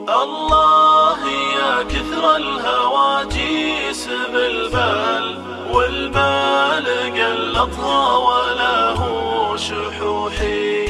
الله يا كثر الهواجيس بالبال، والبال قلطها ولا هو شحوحي.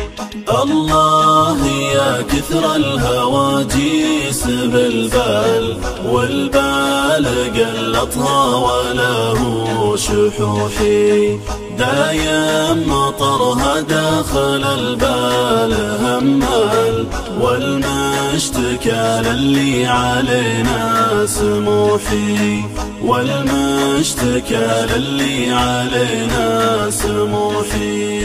الله يا كثر الهواجيس بالبال، والبال قلطها ولا هو شحوحي. دايم مطرها داخل البال همال، والمشتكى للي علينا سموحي. والمشتكى للي علينا سموحي.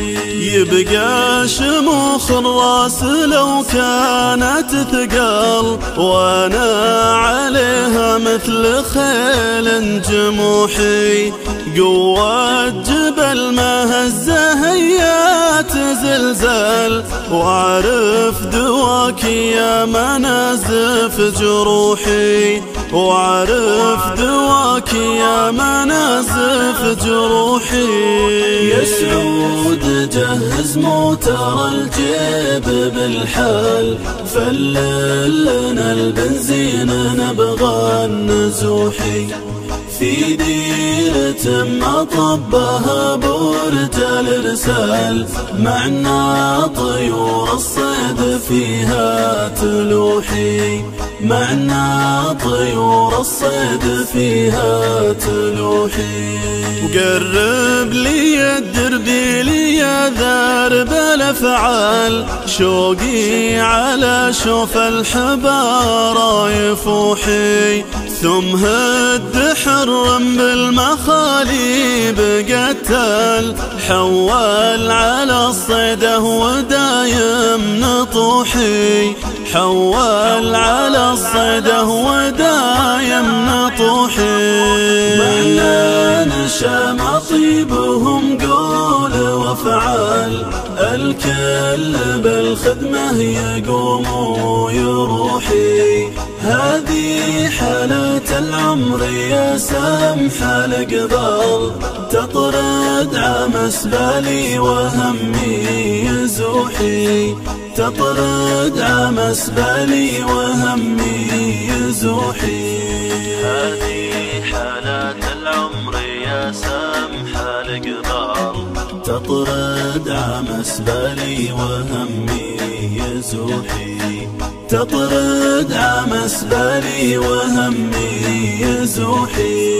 يبقى شموخ الراس لو كانت ثقال، وانا عليها مثل خيل جموحي. قوة جبل ما هزه هيات زلزال، وعرف دواك يا منازف جروحي. وعرف دواك يا منازف جروحي. يا سعود جهز موتر الجيب بالحال، فلل لنا البنزين نبغى النزوحي. في ديرة مطبها برج الإرسال، معنا طيور الصيد فيها تلوحي. معنا طيور الصيد فيها تلوحي. وقرب لي الدربي لي ذارب الافعال، شوقي على شوف الحبارة يفوحي. ثم هد حرم بالمخاليب قتال، حول على الصيده ودايم نطوحي. حول على الصيده ودايم نطوحي. معنا نشام طيبهم قول وفعال، الكل بالخدمة يقوم ويروحي. هذه حالة العمر يا سمح القبال، تطرد عمس بالي وهمي يزوحي. تطرد عمس بالي وهمي يزوحي. هذه حالات العمر يا سمح القبال، تطرد عمس بالي وهمي يزوحي. تطرد عمس بالي وهمي يزوحي.